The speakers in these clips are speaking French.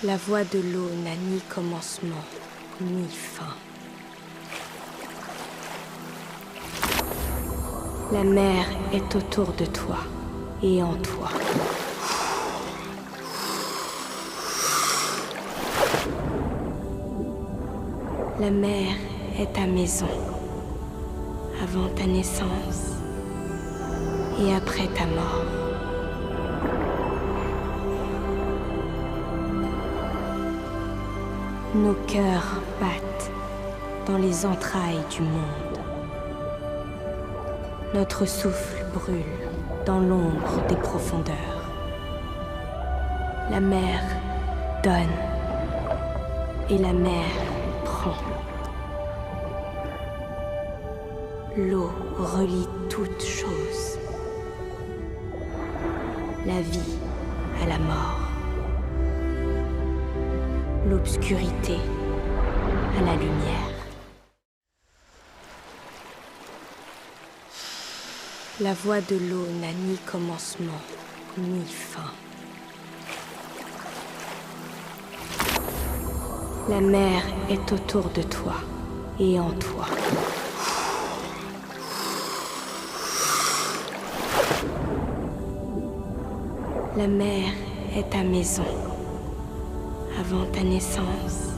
La voie de l'eau n'a ni commencement, ni fin. La mer est autour de toi et en toi. La mer est ta maison, avant ta naissance et après ta mort. Nos cœurs battent dans les entrailles du monde. Notre souffle brûle dans l'ombre des profondeurs. La mer donne et la mer prend. L'eau relie toutes choses. La vie à la mort. L'obscurité à la lumière. La voie de l'eau n'a ni commencement, ni fin. La mer est autour de toi et en toi. La mer est ta maison, avant ta naissance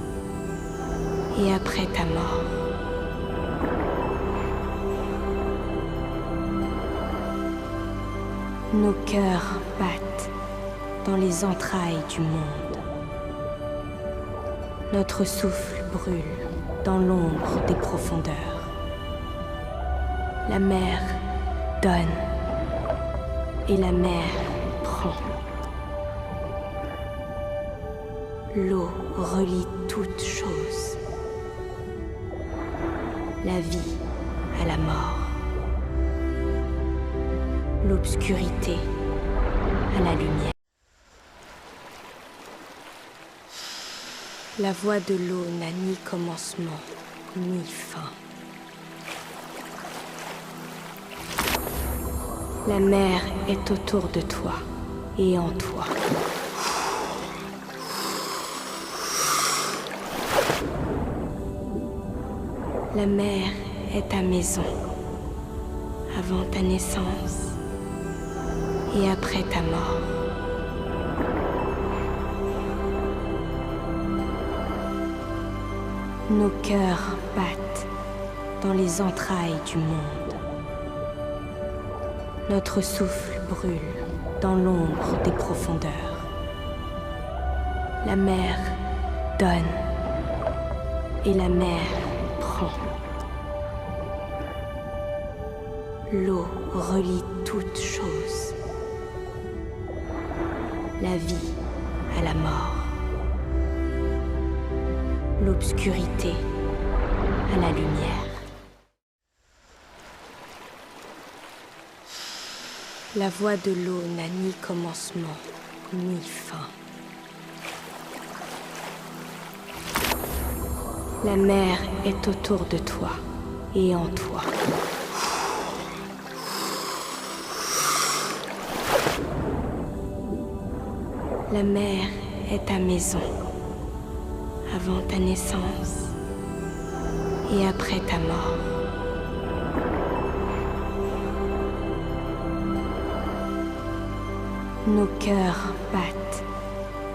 et après ta mort. Nos cœurs battent dans les entrailles du monde. Notre souffle brûle dans l'ombre des profondeurs. La mer donne et la mer prend. L'eau relie toutes choses. La vie à la mort. L'obscurité à la lumière. La voie de l'eau n'a ni commencement, ni fin. La mer est autour de toi et en toi. La mer est ta maison, avant ta naissance et après ta mort. Nos cœurs battent dans les entrailles du monde. Notre souffle brûle dans l'ombre des profondeurs. La mer donne et la mer prend. L'eau relie toutes choses. La vie à la mort. L'obscurité à la lumière. La voie de l'eau n'a ni commencement, ni fin. La mer est autour de toi et en toi. La mer est ta maison, avant ta naissance et après ta mort. Nos cœurs battent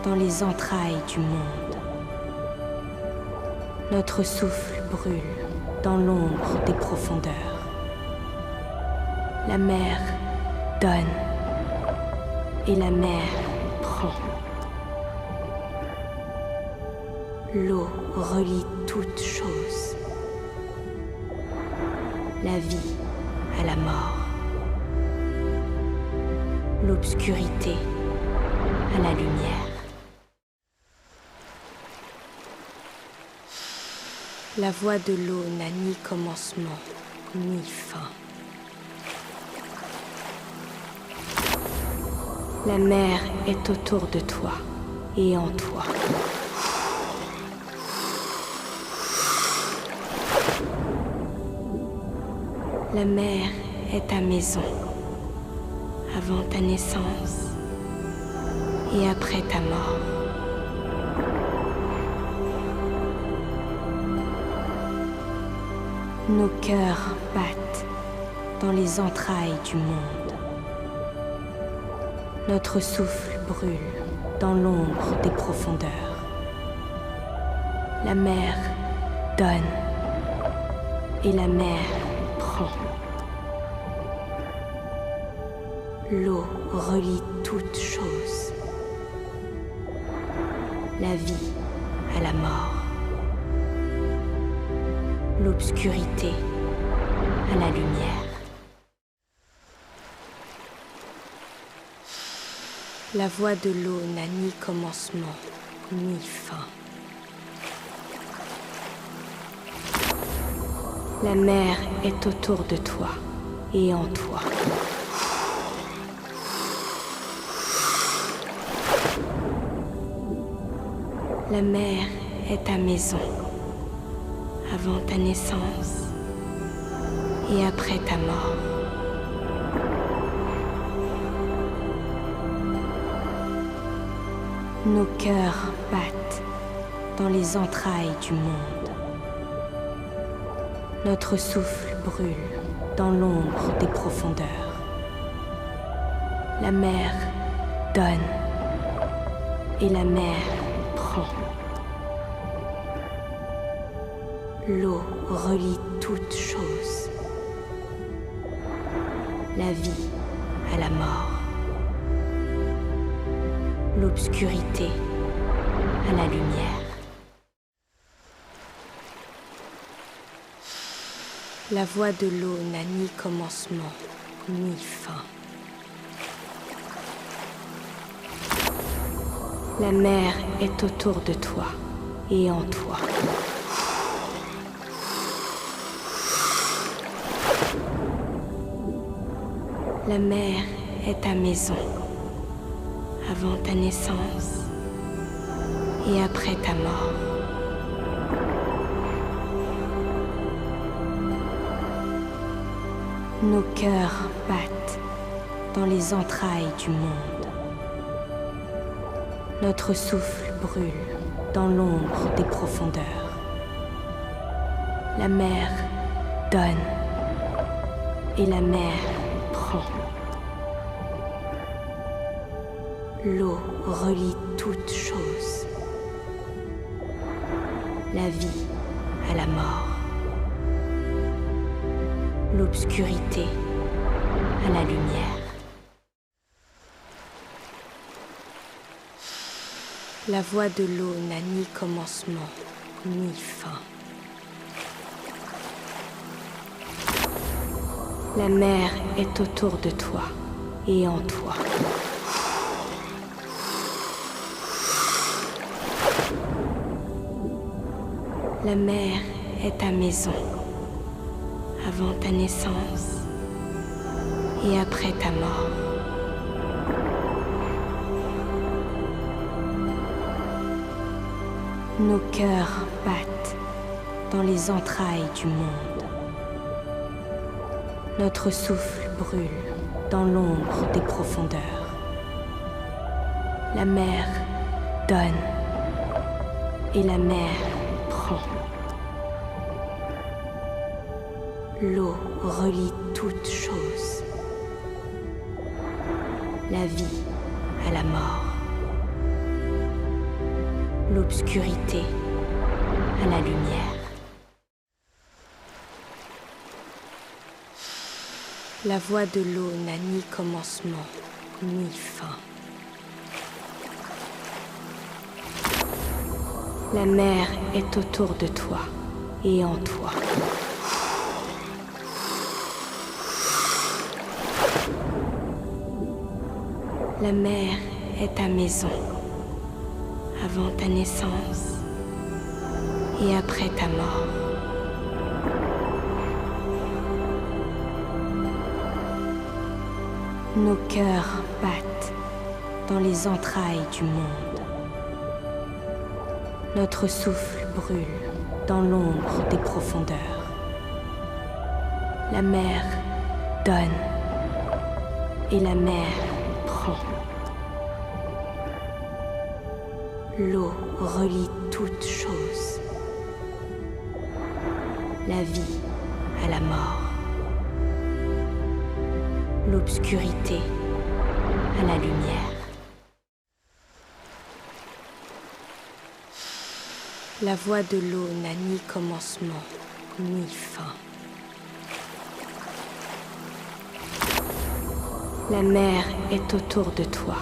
dans les entrailles du monde. Notre souffle brûle dans l'ombre des profondeurs. La mer donne et la mer prend. L'eau relie toutes choses. La vie à la mort. L'obscurité à la lumière. La voie de l'eau n'a ni commencement, ni fin. La mer est autour de toi et en toi. La mer est ta maison, avant ta naissance et après ta mort. Nos cœurs battent dans les entrailles du monde. Notre souffle brûle dans l'ombre des profondeurs. La mer donne et la mer prend. L'eau relie toutes choses. La vie à la mort. L'obscurité à la lumière. La voie de l'eau n'a ni commencement, ni fin. La mer est autour de toi et en toi. La mer est ta maison, avant ta naissance et après ta mort. Nos cœurs battent dans les entrailles du monde. Notre souffle brûle dans l'ombre des profondeurs. La mer donne et la mer prend. L'eau relie toutes choses. La vie à la mort. L'obscurité à la lumière. La voie de l'eau n'a ni commencement, ni fin. La mer est autour de toi et en toi. La mer est ta maison, avant ta naissance et après ta mort. Nos cœurs battent dans les entrailles du monde. Notre souffle brûle dans l'ombre des profondeurs. La mer donne et la mer prend. L'eau relie toutes choses. La vie à la mort. L'obscurité à la lumière. La voie de l'eau n'a ni commencement, ni fin. La mer est autour de toi et en toi. La mer est ta maison, avant ta naissance et après ta mort. Nos cœurs battent dans les entrailles du monde. Notre souffle brûle dans l'ombre des profondeurs. La mer donne et la mer prend. L'eau relie toutes choses. La vie à la mort. L'obscurité à la lumière. La voie de l'eau n'a ni commencement, ni fin. La mer est autour de toi et en toi. La mer est ta maison, avant ta naissance et après ta mort. Nos cœurs battent dans les entrailles du monde. Notre souffle brûle dans l'ombre des profondeurs. La mer donne et la mer prend. L'eau relie toutes choses. La vie à la mort. L'obscurité à la lumière. La voie de l'eau n'a ni commencement, ni fin. La mer est autour de toi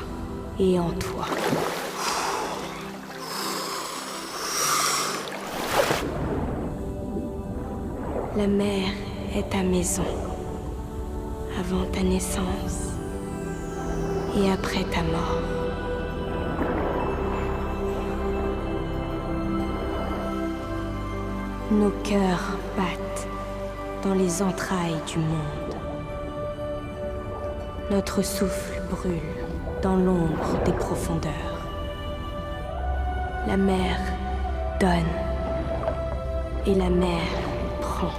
et en toi. La mer est ta maison, avant ta naissance et après ta mort. Nos cœurs battent dans les entrailles du monde. Notre souffle brûle dans l'ombre des profondeurs. La mer donne et la mer prend.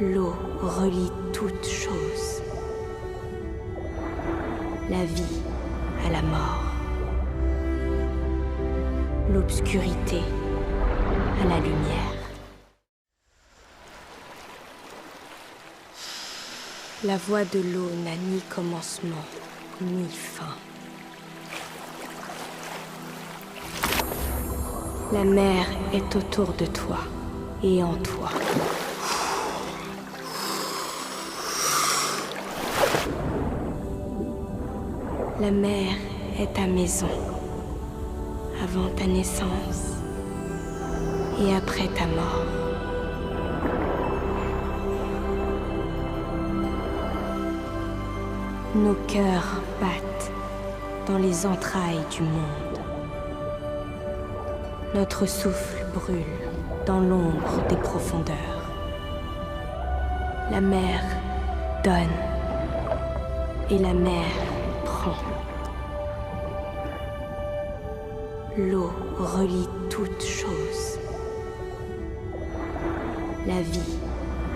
L'eau relie toutes choses. La vie à la mort. L'obscurité à la lumière. La voie de l'eau n'a ni commencement, ni fin. La mer est autour de toi et en toi. La mer est ta maison, avant ta naissance et après ta mort. Nos cœurs battent dans les entrailles du monde. Notre souffle brûle dans l'ombre des profondeurs. La mer donne et la mer prend. L'eau relie toutes choses. La vie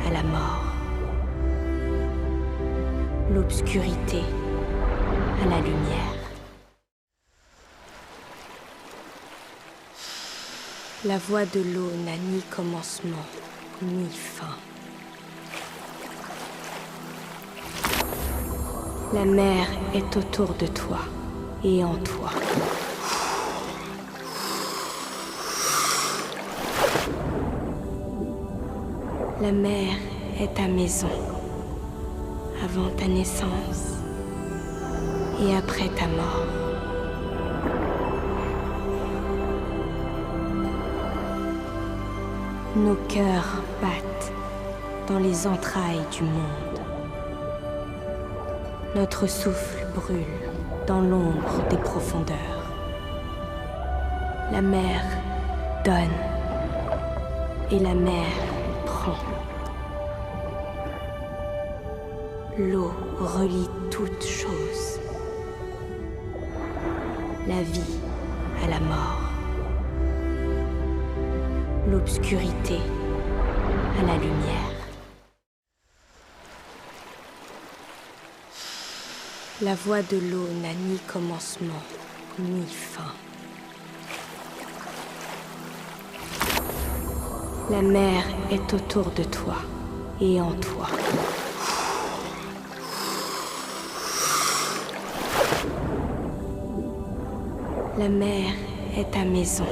à la mort. L'obscurité à la lumière. La voie de l'eau n'a ni commencement, ni fin. La mer est autour de toi et en toi. La mer est ta maison, avant ta naissance et après ta mort. Nos cœurs battent dans les entrailles du monde. Notre souffle brûle dans l'ombre des profondeurs. La mer donne et la mer prend. L'eau relie toutes choses. La vie à la mort. L'obscurité à la lumière. La voie de l'eau n'a ni commencement, ni fin. La mer est autour de toi et en toi. La mer est ta maison,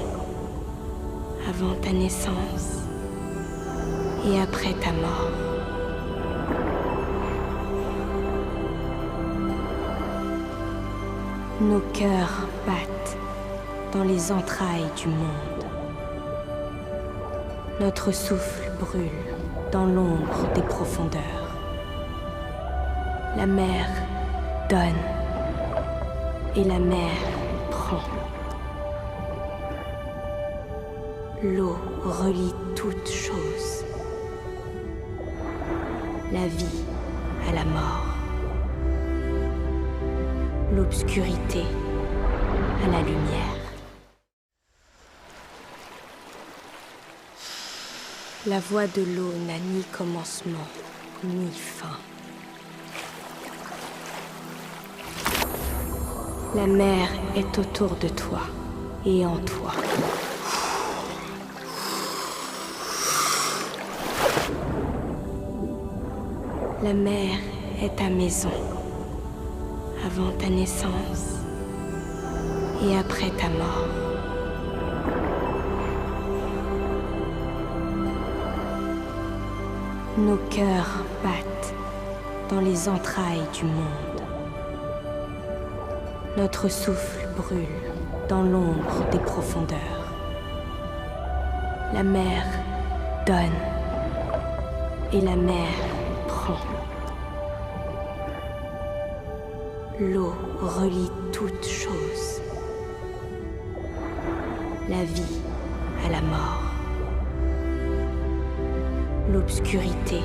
avant ta naissance et après ta mort. Nos cœurs battent dans les entrailles du monde. Notre souffle brûle dans l'ombre des profondeurs. La mer donne et la mer prend. L'eau relie toutes choses. La vie à la mort. L'obscurité à la lumière. La voie de l'eau n'a ni commencement, ni fin. La mer est autour de toi et en toi. La mer est ta maison, avant ta naissance et après ta mort. Nos cœurs battent dans les entrailles du monde. Notre souffle brûle dans l'ombre des profondeurs. La mer donne et la mer prend. L'eau relie toutes choses. La vie à la mort. L'obscurité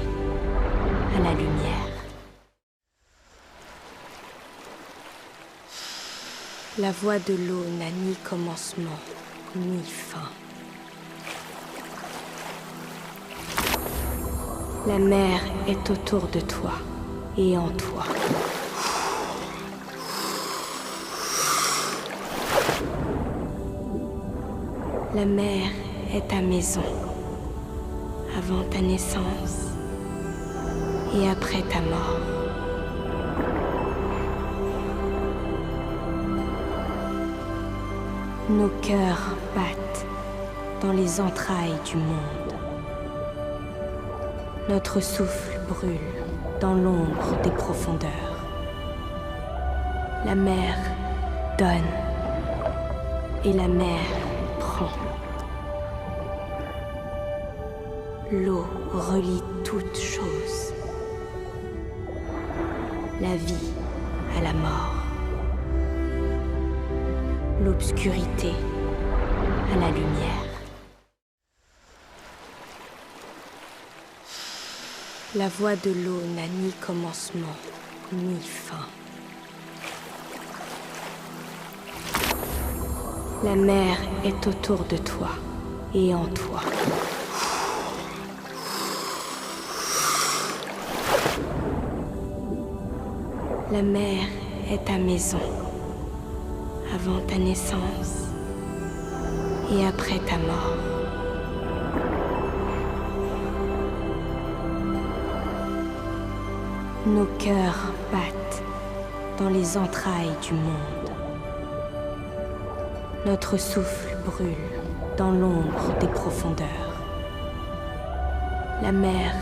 à la lumière. La voie de l'eau n'a ni commencement, ni fin. La mer est autour de toi et en toi. La mer est ta maison, avant ta naissance et après ta mort. Nos cœurs battent dans les entrailles du monde. Notre souffle brûle dans l'ombre des profondeurs. La mer donne et la mer prend. L'eau relie toutes choses. La vie à la mort. L'obscurité à la lumière. La voie de l'eau n'a ni commencement, ni fin. La mer est autour de toi et en toi. La mer est ta maison, avant ta naissance et après ta mort. Nos cœurs battent dans les entrailles du monde. Notre souffle brûle dans l'ombre des profondeurs. La mer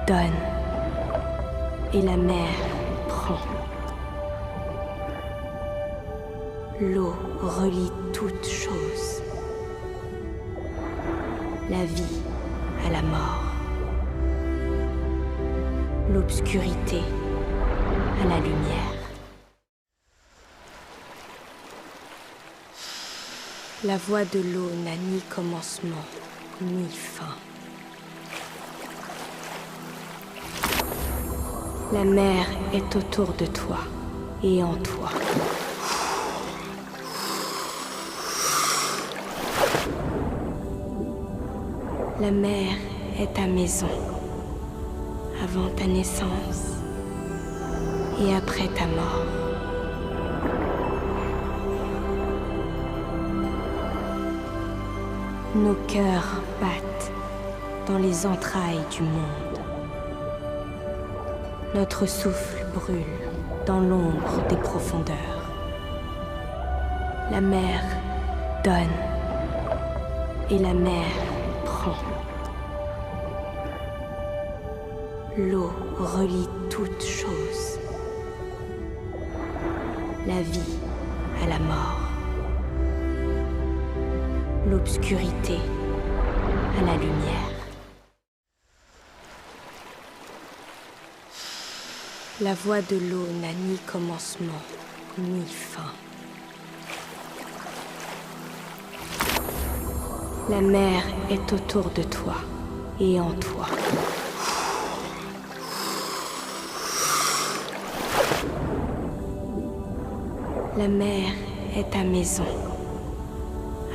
donne et la mer prend. L'eau relie toutes choses. La vie à la mort. L'obscurité à la lumière. La voie de l'eau n'a ni commencement, ni fin. La mer est autour de toi et en toi. La mer est ta maison, avant ta naissance et après ta mort. Nos cœurs battent dans les entrailles du monde. Notre souffle brûle dans l'ombre des profondeurs. La mer donne et la mer prend. L'eau relie toutes choses. La vie à la mort. L'obscurité à la lumière. La voie de l'eau n'a ni commencement, ni fin. La mer est autour de toi et en toi. La mer est ta maison,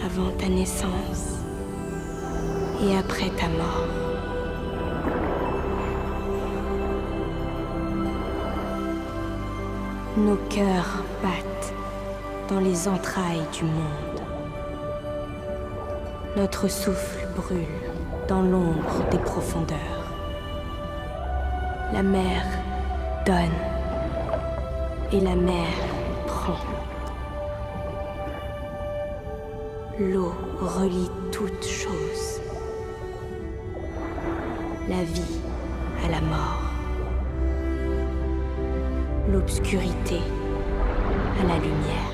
avant ta naissance et après ta mort. Nos cœurs battent dans les entrailles du monde. Notre souffle brûle dans l'ombre des profondeurs. La mer donne et la mer prend. L'eau relie toutes choses. La vie à la mort. L'obscurité à la lumière.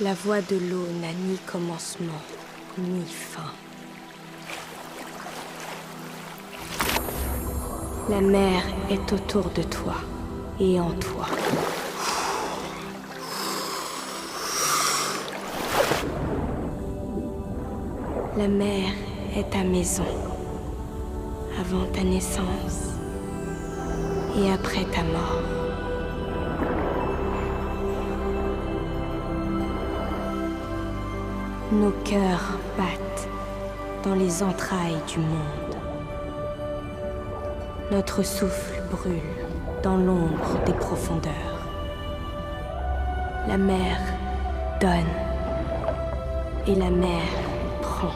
La voie de l'eau n'a ni commencement, ni fin. La mer est autour de toi et en toi. La mer est ta maison, avant ta naissance et après ta mort. Nos cœurs battent dans les entrailles du monde. Notre souffle brûle dans l'ombre des profondeurs. La mer donne et la mer prend.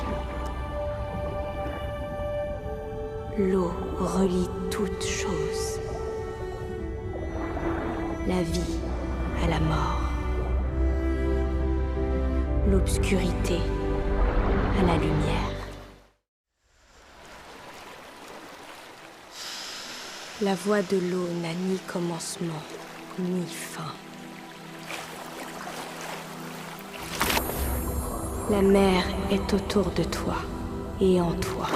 L'eau relie toutes choses. La vie à la mort. L'obscurité à la lumière. La voie de l'eau n'a ni commencement, ni fin. La mer est autour de toi et en toi.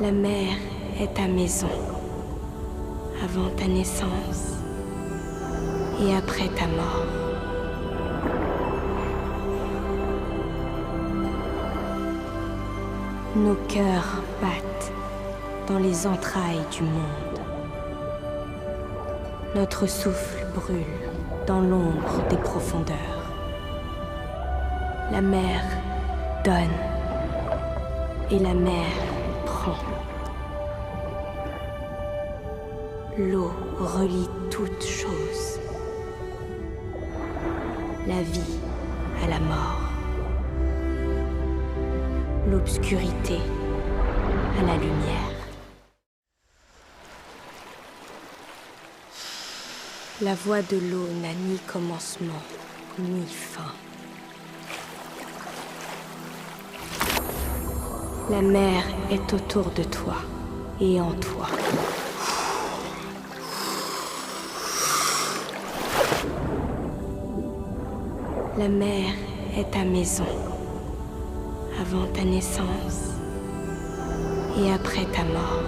La mer est ta maison, avant ta naissance et après ta mort. Nos cœurs battent dans les entrailles du monde. Notre souffle brûle dans l'ombre des profondeurs. La mer donne et la mer prend. L'eau relie toutes choses. La vie à la mort. L'obscurité à la lumière. La voie de l'eau n'a ni commencement, ni fin. La mer est autour de toi et en toi. La mer est ta maison, avant ta naissance et après ta mort.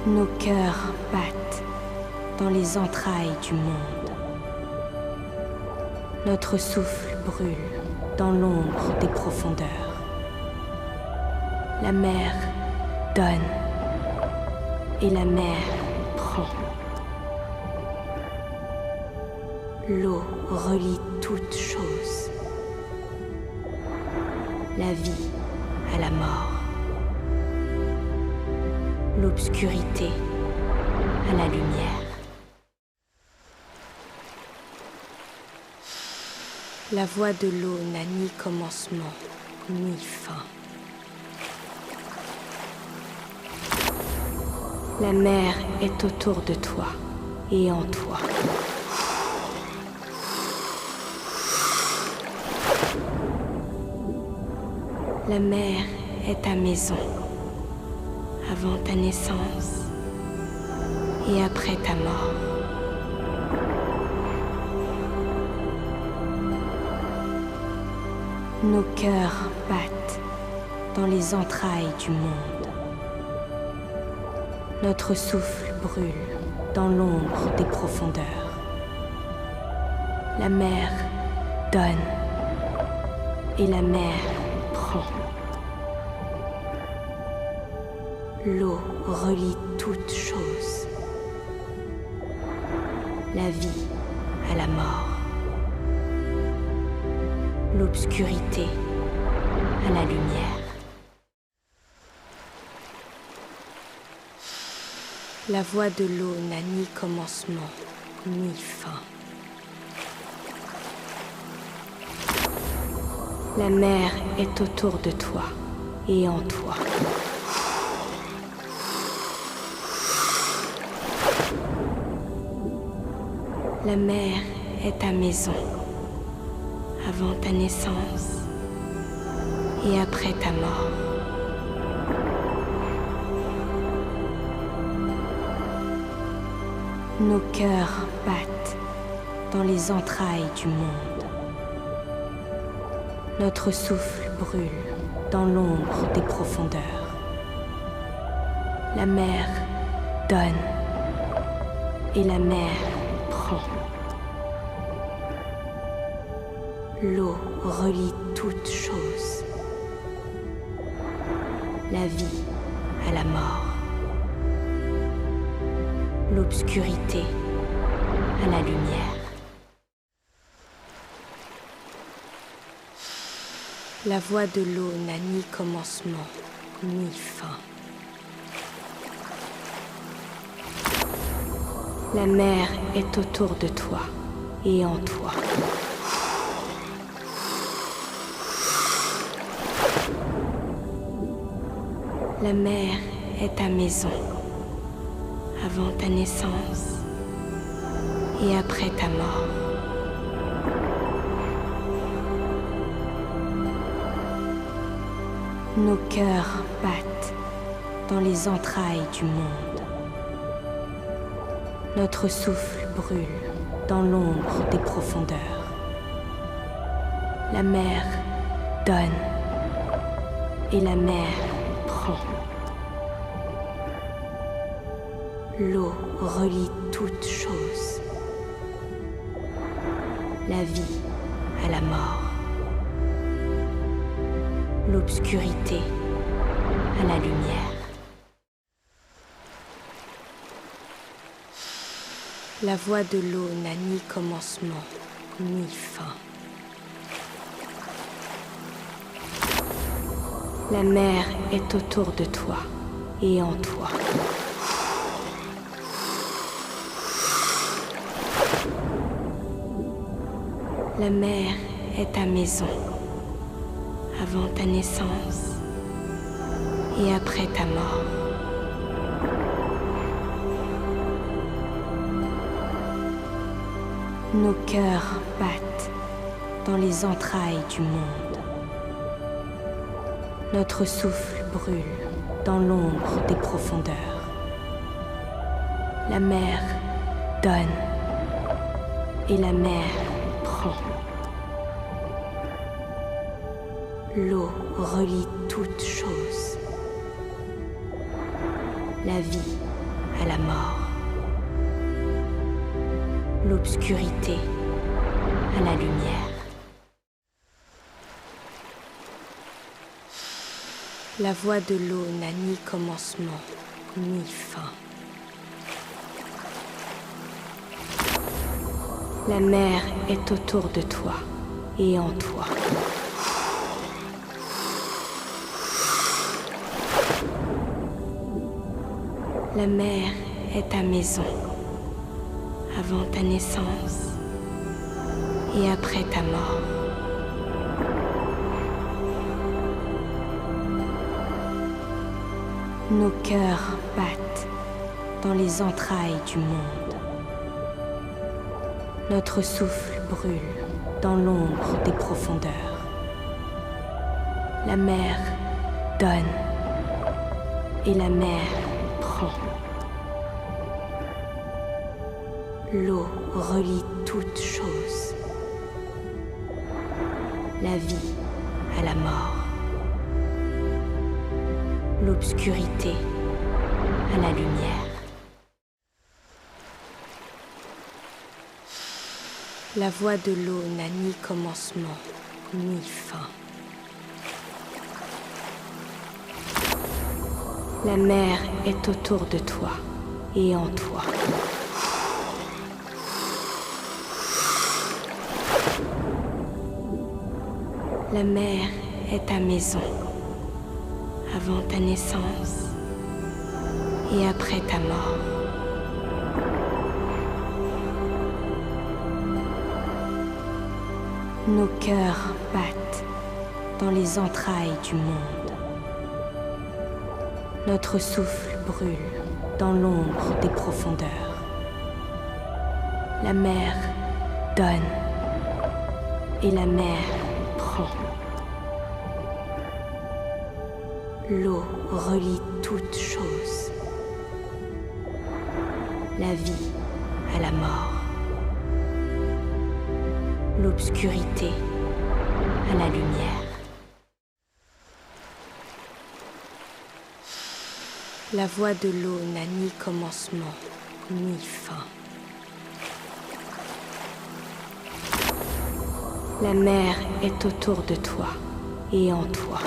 Nos cœurs battent dans les entrailles du monde. Notre souffle brûle dans l'ombre des profondeurs. La mer donne et la mer prend. L'eau relie toutes choses. La vie à la mort. L'obscurité à la lumière. La voie de l'eau n'a ni commencement, ni fin. La mer est autour de toi et en toi. La mer est ta maison, avant ta naissance et après ta mort. Nos cœurs battent dans les entrailles du monde. Notre souffle brûle dans l'ombre des profondeurs. La mer donne et la mer prend. L'eau relie toutes choses. La vie à la mort. L'obscurité à la lumière. La voie de l'eau n'a ni commencement, ni fin. La mer est autour de toi et en toi. La mer est ta maison, avant ta naissance et après ta mort. Nos cœurs battent dans les entrailles du monde. Notre souffle brûle dans l'ombre des profondeurs. La mer donne et la mer prend. L'eau relie toutes choses. La vie à la mort. L'obscurité à la lumière. La voie de l'eau n'a ni commencement, ni fin. La mer est autour de toi et en toi. La mer est ta maison, avant ta naissance et après ta mort. Nos cœurs battent dans les entrailles du monde. Notre souffle brûle dans l'ombre des profondeurs. La mer donne et la mer prend. L'eau relie toutes choses. La vie à la mort. L'obscurité à la lumière. La voie de l'eau n'a ni commencement, ni fin. La mer est autour de toi et en toi. La mer est ta maison, avant ta naissance et après ta mort. Nos cœurs battent dans les entrailles du monde. Notre souffle brûle dans l'ombre des profondeurs. La mer donne et la mer prend. L'eau relie toutes choses. La vie à la mort. L'obscurité à la lumière. La voie de l'eau n'a ni commencement, ni fin. La mer est autour de toi et en toi. La mer est ta maison, avant ta naissance et après ta mort. Nos cœurs battent dans les entrailles du monde. Notre souffle brûle dans l'ombre des profondeurs. La mer donne et la mer prend. L'eau relie toutes choses. La vie à la mort. L'obscurité à la lumière. La voie de l'eau n'a ni commencement, ni fin. La mer est autour de toi et en toi. La mer est ta maison, avant ta naissance et après ta mort. Nos cœurs battent dans les entrailles du monde. Notre souffle brûle dans l'ombre des profondeurs. La mer donne et la mer prend. L'eau relie toutes choses. La vie à la mort. L'obscurité à la lumière. La voie de l'eau n'a ni commencement, ni fin. La mer est autour de toi et en toi.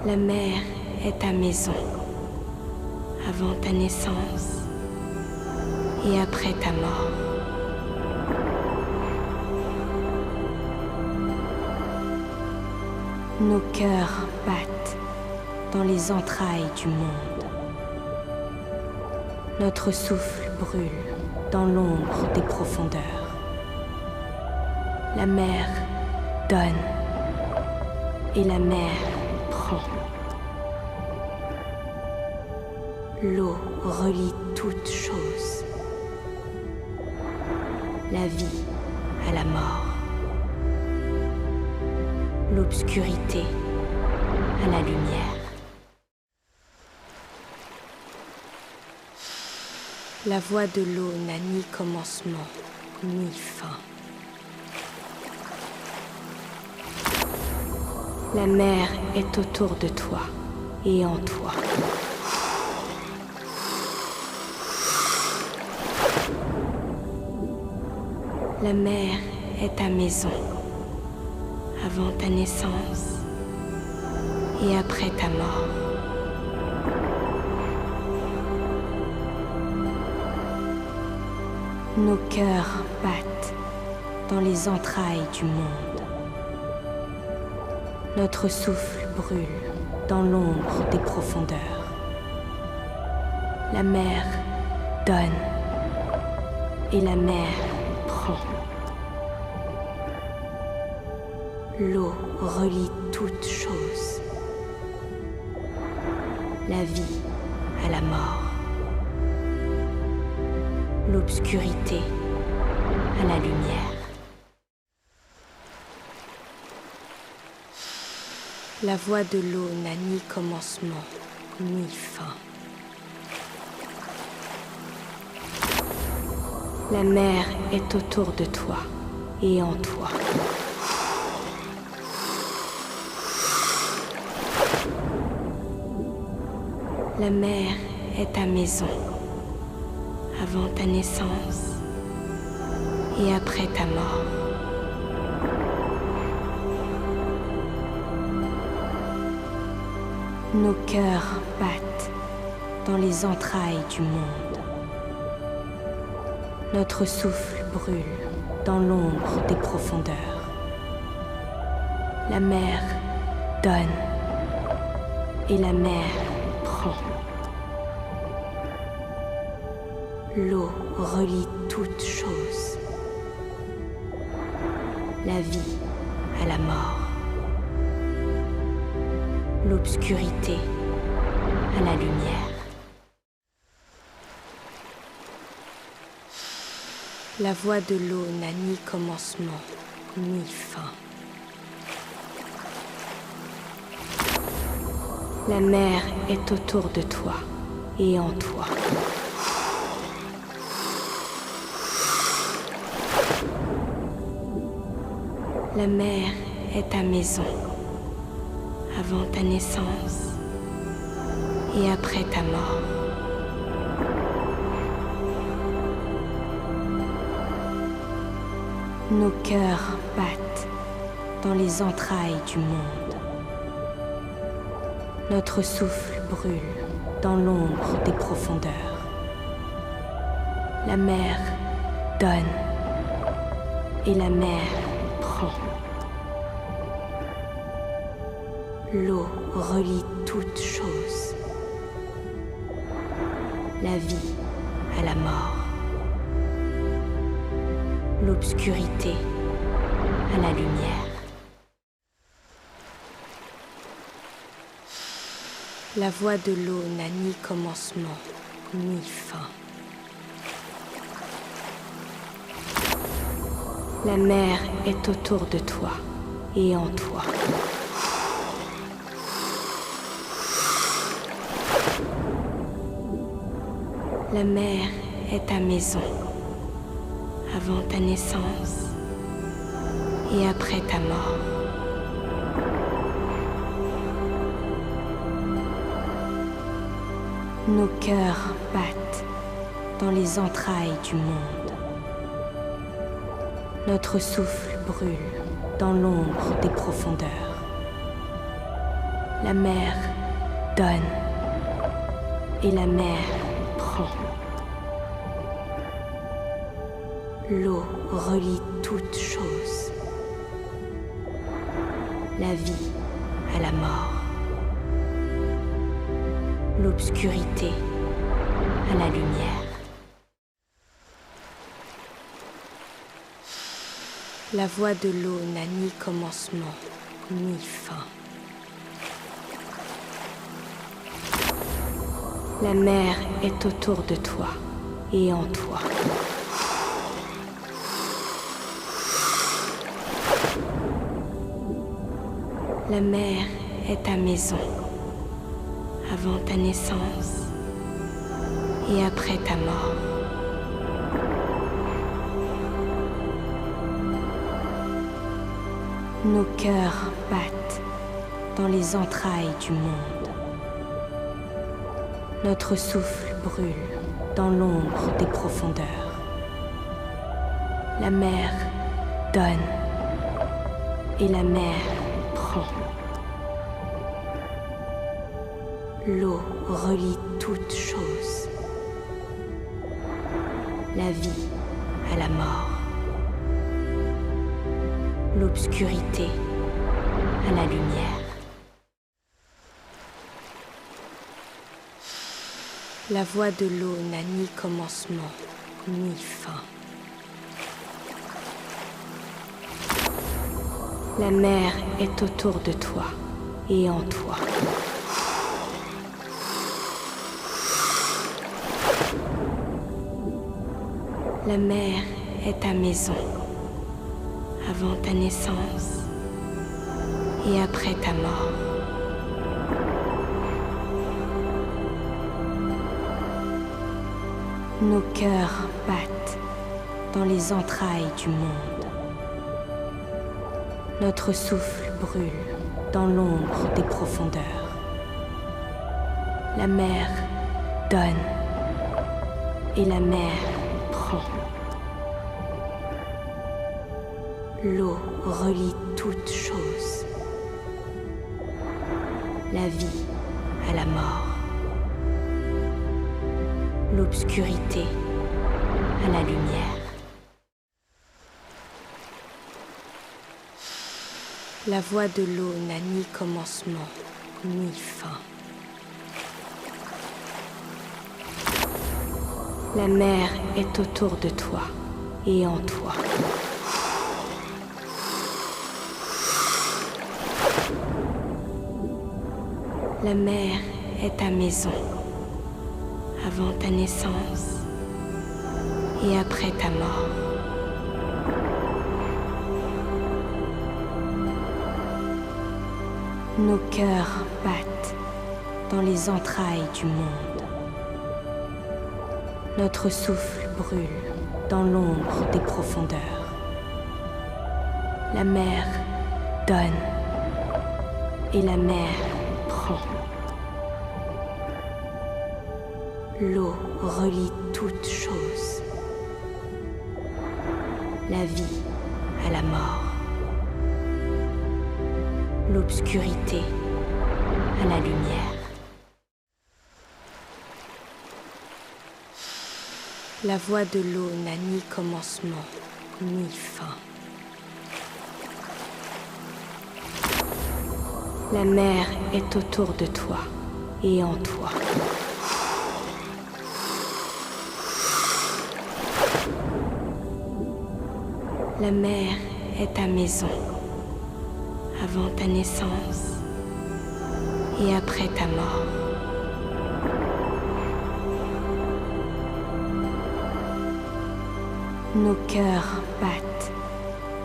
La mer est ta maison, avant ta naissance et après ta mort. Nos cœurs battent dans les entrailles du monde. Notre souffle brûle dans l'ombre des profondeurs. La mer donne et la mer prend. L'eau relie toutes choses. La vie à la mort. L'obscurité à la lumière. La voie de l'eau n'a ni commencement, ni fin. La mer est autour de toi et en toi. La mer est ta maison, avant ta naissance et après ta mort. Nos cœurs battent dans les entrailles du monde. Notre souffle brûle dans l'ombre des profondeurs. La mer donne et la mer prend. L'eau relie toutes choses. La vie à la mort. L'obscurité à la lumière. La voie de l'eau n'a ni commencement, ni fin. La mer est autour de toi et en toi. La mer est ta maison, avant ta naissance et après ta mort. Nos cœurs battent dans les entrailles du monde. Notre souffle brûle dans l'ombre des profondeurs. La mer donne et la mer prend. L'eau relie toutes choses. La vie à la mort. L'obscurité à la lumière. La voie de l'eau n'a ni commencement, ni fin. La mer est autour de toi et en toi. La mer est ta maison, avant ta naissance et après ta mort. Nos cœurs battent dans les entrailles du monde. Notre souffle brûle dans l'ombre des profondeurs. La mer donne et la mer prend. L'eau relie toutes choses. La vie à la mort. L'obscurité à la lumière. La voie de l'eau n'a ni commencement, ni fin. La mer est autour de toi et en toi. La mer est ta maison, avant ta naissance et après ta mort. Nos cœurs battent dans les entrailles du monde. Notre souffle brûle dans l'ombre des profondeurs. La mer donne et la mer prend. L'eau relie toutes choses. La vie à la mort. L'obscurité à la lumière. La voie de l'eau n'a ni commencement, ni fin. La mer est autour de toi et en toi. La mer est ta maison, avant ta naissance et après ta mort. Nos cœurs battent dans les entrailles du monde. Notre souffle brûle dans l'ombre des profondeurs. La mer donne et la mer prend. L'eau relie toutes choses. La vie à la mort. L'obscurité à la lumière. La voie de l'eau n'a ni commencement, ni fin. La mer est autour de toi et en toi. La mer est ta maison, avant ta naissance et après ta mort. Nos cœurs battent dans les entrailles du monde. Notre souffle brûle dans l'ombre des profondeurs. La mer donne et la mer prend. L'eau relie toutes choses. La vie à la mort. L'obscurité à la lumière. La voie de l'eau n'a ni commencement, ni fin. La mer est autour de toi et en toi. La mer est ta maison, avant ta naissance et après ta mort. Nos cœurs battent dans les entrailles du monde. Notre souffle brûle dans l'ombre des profondeurs. La mer donne et la mer prend. L'eau relie toutes choses. La vie à la mort. L'obscurité à la lumière. La voie de l'eau n'a ni commencement, ni fin. La mer est autour de toi et en toi. La mer est ta maison, avant ta naissance et après ta mort. Nos cœurs battent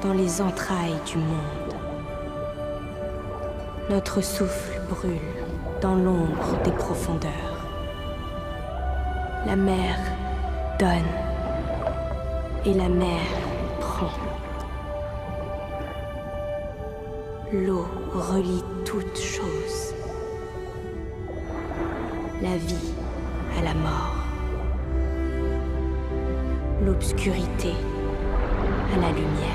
dans les entrailles du monde. Notre souffle brûle dans l'ombre des profondeurs. La mer donne et la mer prend. L'eau relie toutes choses. La vie à la mort. L'obscurité à la lumière.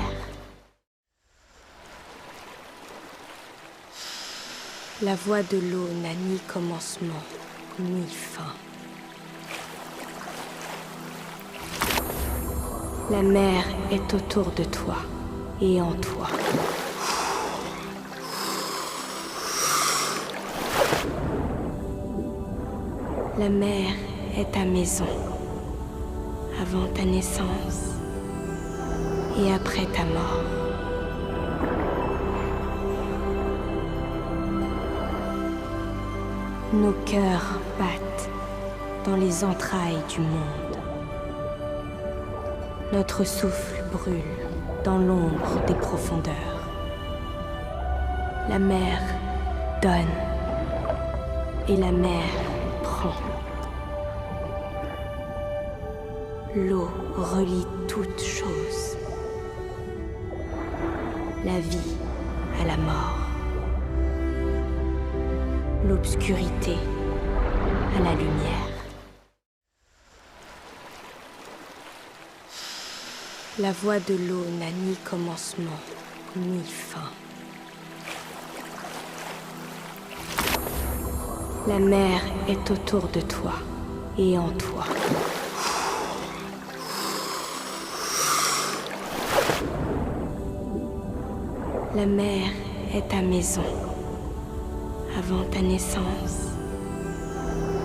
La voie de l'eau n'a ni commencement, ni fin. La mer est autour de toi et en toi. La mer est ta maison, avant ta naissance et après ta mort. Nos cœurs battent dans les entrailles du monde. Notre souffle brûle dans l'ombre des profondeurs. La mer donne et la mer prend. L'eau relie toutes choses. La vie à la mort. L'obscurité à la lumière. La voie de l'eau n'a ni commencement, ni fin. La mer est autour de toi et en toi. La mer est ta maison, avant ta naissance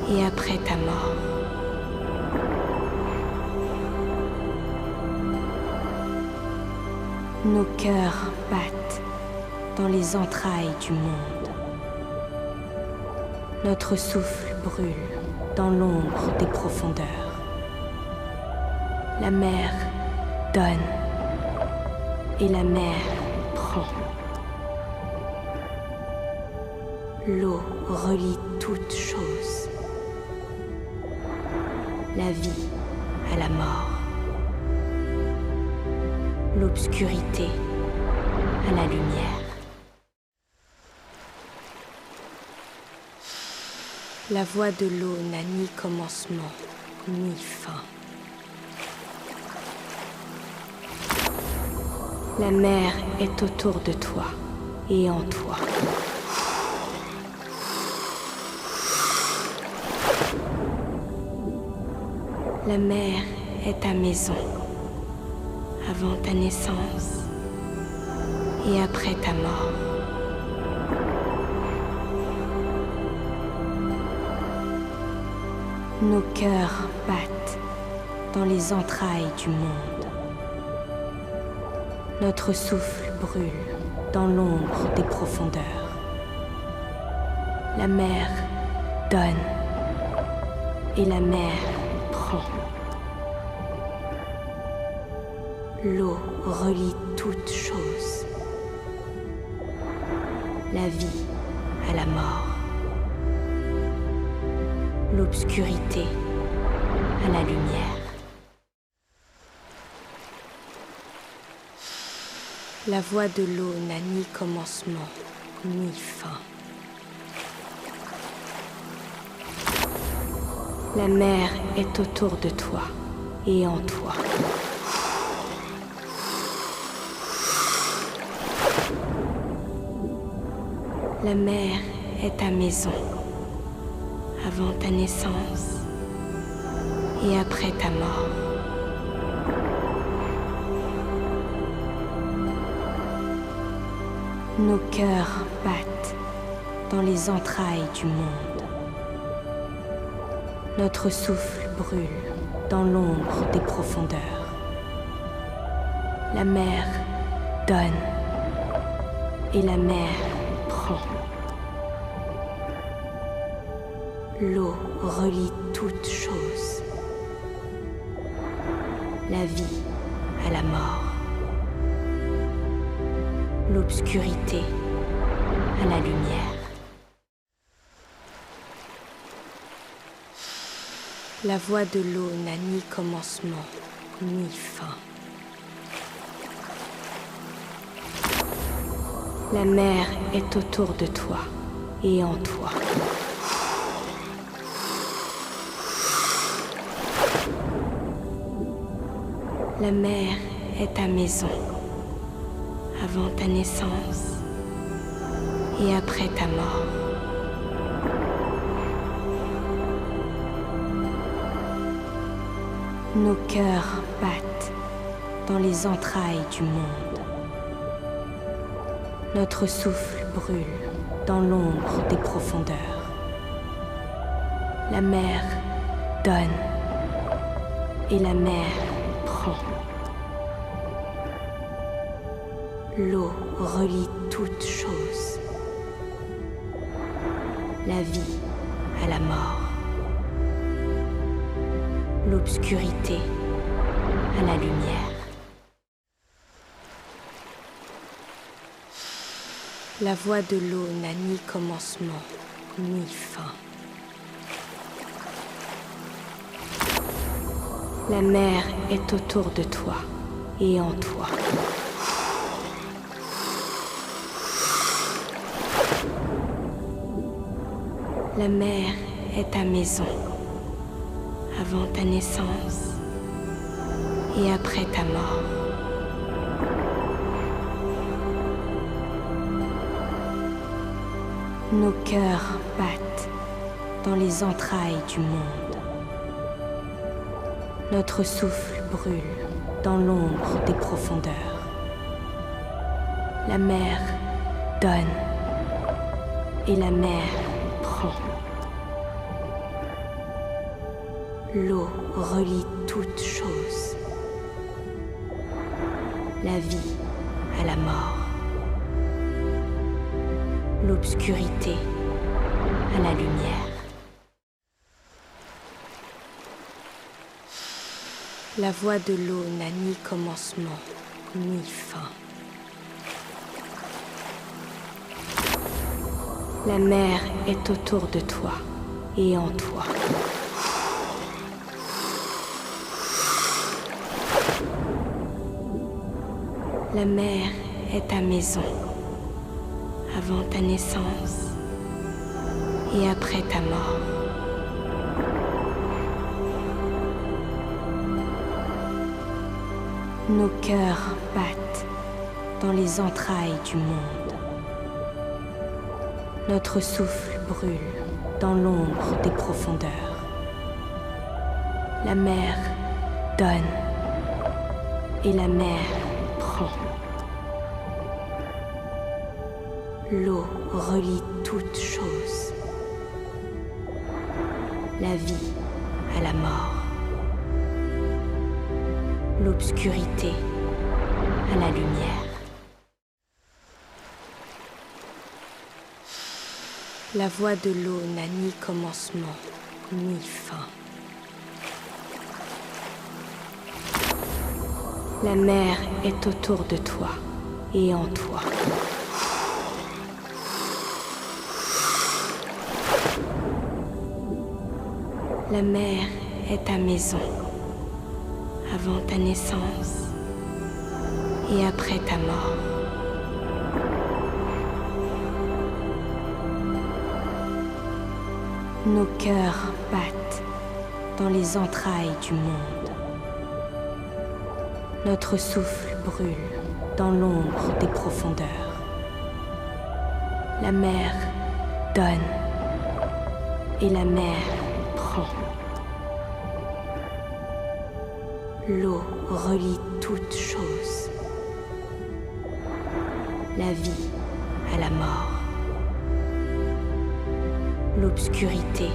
et après ta mort. Nos cœurs battent dans les entrailles du monde. Notre souffle brûle dans l'ombre des profondeurs. La mer donne et la mer prend. L'eau relie toutes choses. La vie à la mort. L'obscurité à la lumière. La voie de l'eau n'a ni commencement, ni fin. La mer est autour de toi et en toi. La mer est ta maison, avant ta naissance et après ta mort. Nos cœurs battent dans les entrailles du monde. Notre souffle brûle dans l'ombre des profondeurs. La mer donne et la mer prend. L'eau relie toutes choses. La vie à la mort. L'obscurité à la lumière. La voie de l'eau n'a ni commencement, ni fin. La mer est autour de toi et en toi. La mer est ta maison, avant ta naissance et après ta mort. Nos cœurs battent dans les entrailles du monde. Notre souffle brûle dans l'ombre des profondeurs. La mer donne et la mer prend. L'eau relie toutes choses. La vie à la mort. L'obscurité à la lumière. La voie de l'eau n'a ni commencement, ni fin. La mer est autour de toi et en toi. La mer est ta maison, avant ta naissance et après ta mort. Nos cœurs battent dans les entrailles du monde. Notre souffle brûle dans l'ombre des profondeurs. La mer donne et la mer prend. L'eau relie toutes choses. La vie à la mort. L'obscurité à la lumière. La voie de l'eau n'a ni commencement, ni fin. La mer est autour de toi et en toi. La mer est ta maison, avant ta naissance et après ta mort. Nos cœurs battent dans les entrailles du monde. Notre souffle brûle dans l'ombre des profondeurs. La mer donne et la mer prend. L'eau relie toutes choses. La vie à la mort. L'obscurité à la lumière. La voie de l'eau n'a ni commencement, ni fin. La mer est autour de toi et en toi. La mer est ta maison, avant ta naissance et après ta mort. Nos cœurs battent dans les entrailles du monde. Notre souffle brûle dans l'ombre des profondeurs. La mer donne et la mer prend. L'eau relie toutes choses. La vie à la mort. L'obscurité à la lumière. La voie de l'eau n'a ni commencement, ni fin. La mer est autour de toi et en toi. La mer est ta maison, avant ta naissance et après ta mort. Nos cœurs battent dans les entrailles du monde. Notre souffle brûle dans l'ombre des profondeurs. La mer donne et la mer prend. L'eau relie toutes choses. La vie à la mort. l'obscurité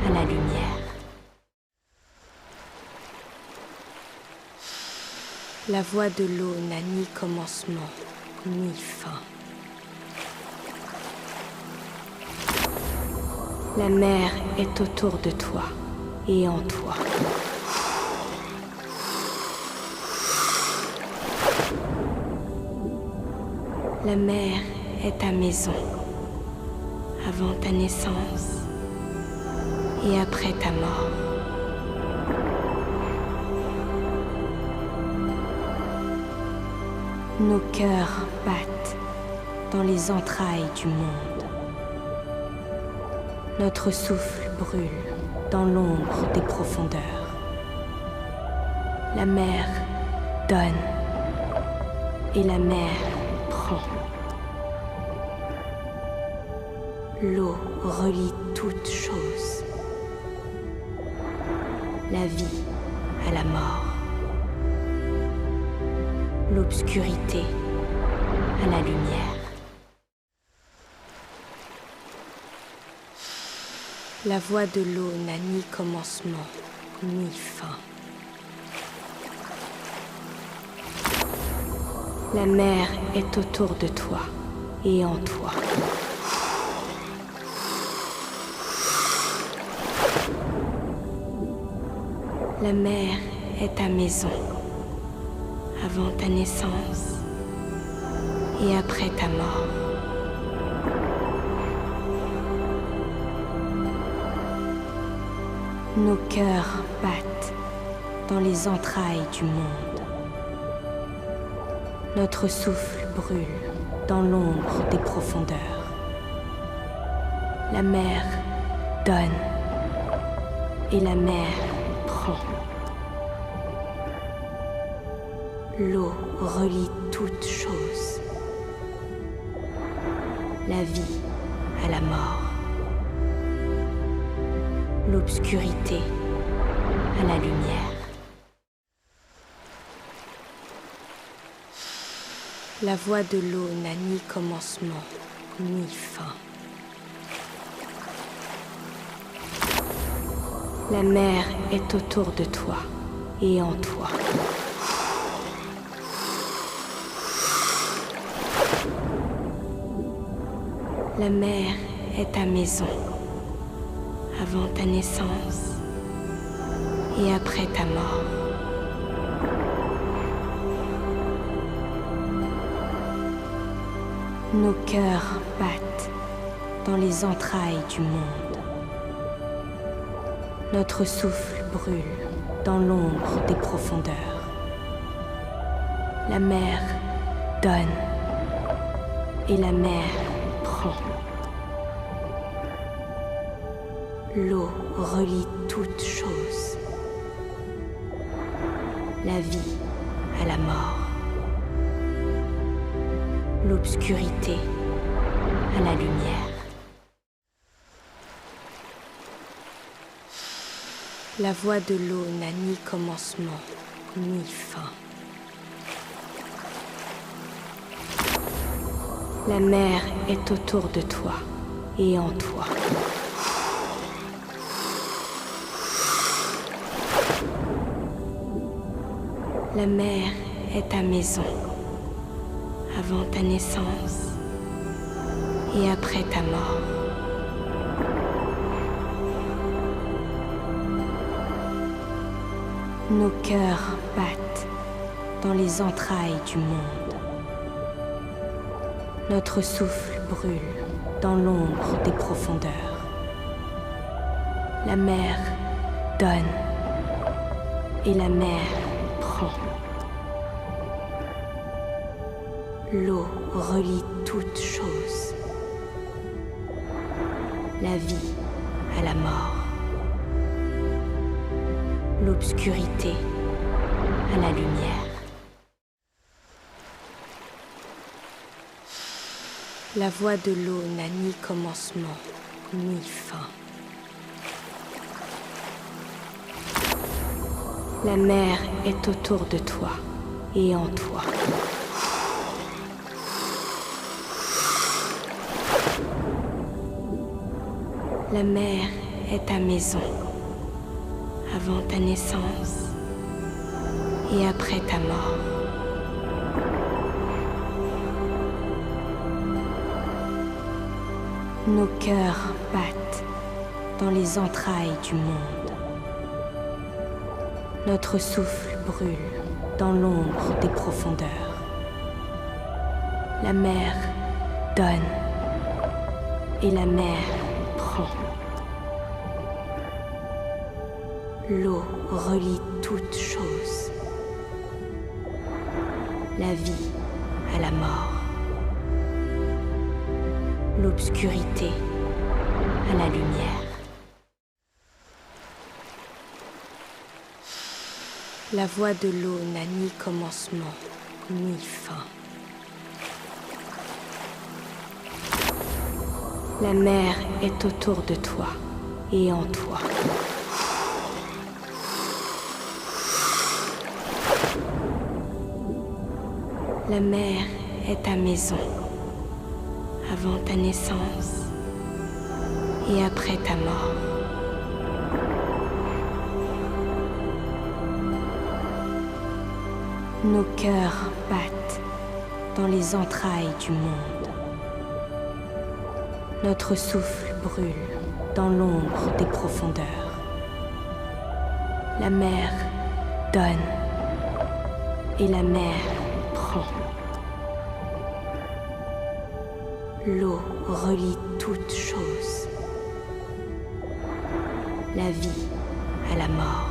à la lumière. La voie de l'eau n'a ni commencement, ni fin. La mer est autour de toi et en toi. La mer est ta maison, avant ta naissance et après ta mort. Nos cœurs battent dans les entrailles du monde. Notre souffle brûle dans l'ombre des profondeurs. La mer donne et la mer prend. L'eau relie toutes choses. La vie à la mort. L'obscurité à la lumière. La voie de l'eau n'a ni commencement, ni fin. La mer est autour de toi et en toi. La mer est ta maison, avant ta naissance et après ta mort. Nos cœurs battent dans les entrailles du monde. Notre souffle brûle dans l'ombre des profondeurs. La mer donne et la mer prend. L'eau relie toutes choses. La vie à la mort. L'obscurité à la lumière. La voie de l'eau n'a ni commencement, ni fin. La mer est autour de toi et en toi. La mer est ta maison, avant ta naissance et après ta mort. Nos cœurs battent dans les entrailles du monde. Notre souffle brûle dans l'ombre des profondeurs. La mer donne et la mer prend. L'eau relie toutes choses. La vie à la mort. L'obscurité à la lumière. La voie de l'eau n'a ni commencement, ni fin. La mer est autour de toi et en toi. La mer est ta maison, avant ta naissance et après ta mort. Nos cœurs battent dans les entrailles du monde. Notre souffle brûle dans l'ombre des profondeurs. La mer donne et la mer prend. L'eau relie toutes choses. La vie à la mort. L'obscurité à la lumière. La voie de l'eau n'a ni commencement, ni fin. La mer est autour de toi et en toi. La mer est ta maison, avant ta naissance et après ta mort. Nos cœurs battent dans les entrailles du monde. Notre souffle brûle dans l'ombre des profondeurs. La mer donne et la mer prend. L'eau relie toutes choses. La vie à la mort. L'obscurité à la lumière. La voie de l'eau n'a ni commencement, ni fin. La mer est autour de toi et en toi. La mer est ta maison, avant ta naissance et après ta mort. Nos cœurs battent dans les entrailles du monde. Notre souffle brûle dans l'ombre des profondeurs. La mer donne et la mer prend. L'eau relie toutes choses. La vie à la mort.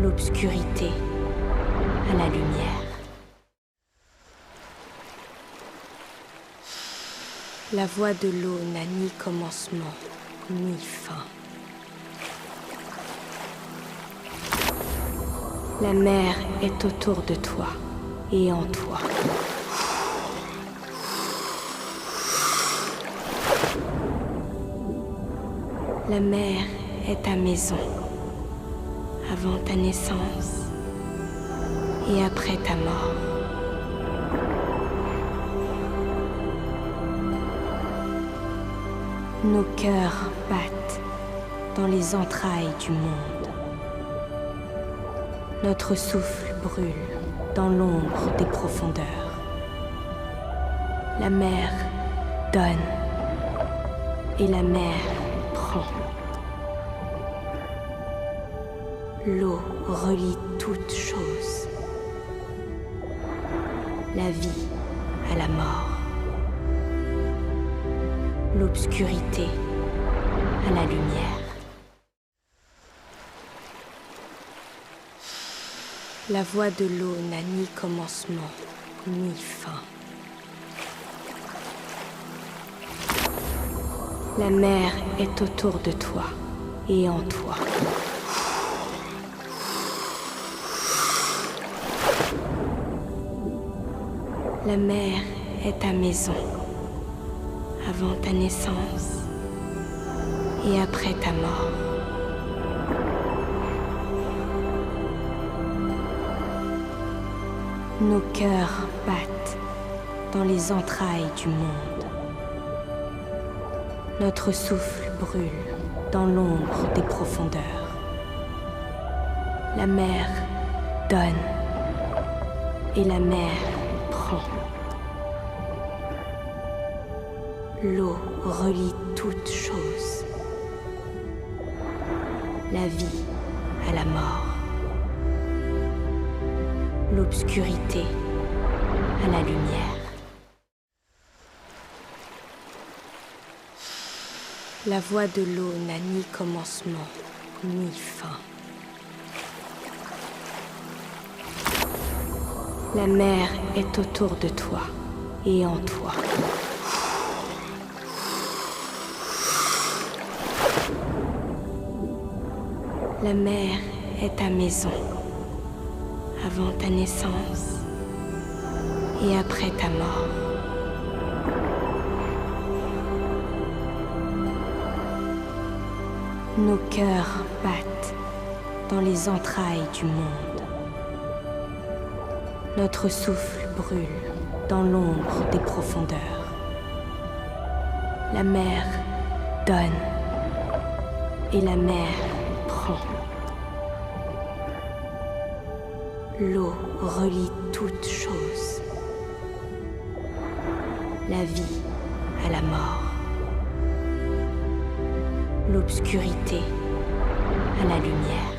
L'obscurité à la lumière. La voie de l'eau n'a ni commencement, ni fin. La mer est autour de toi et en toi. La mer est ta maison, avant ta naissance et après ta mort. Nos cœurs battent dans les entrailles du monde. Notre souffle brûle dans l'ombre des profondeurs. La mer donne et la mer prend. L'eau relie toutes choses. La vie à la mort. L'obscurité à la lumière. La voie de l'eau n'a ni commencement, ni fin. La mer est autour de toi et en toi. La mer est ta maison, avant ta naissance et après ta mort. Nos cœurs battent dans les entrailles du monde. Notre souffle brûle dans l'ombre des profondeurs. La mer donne et la mer prend. L'eau relie toutes choses. La vie à la mort. L'obscurité à la lumière. La voie de l'eau n'a ni commencement, ni fin. La mer est autour de toi et en toi. La mer est ta maison, avant ta naissance et après ta mort. Nos cœurs battent dans les entrailles du monde. Notre souffle brûle dans l'ombre des profondeurs. La mer donne et la mer prend. L'eau relie toutes choses. La vie à la mort. L'obscurité à la lumière.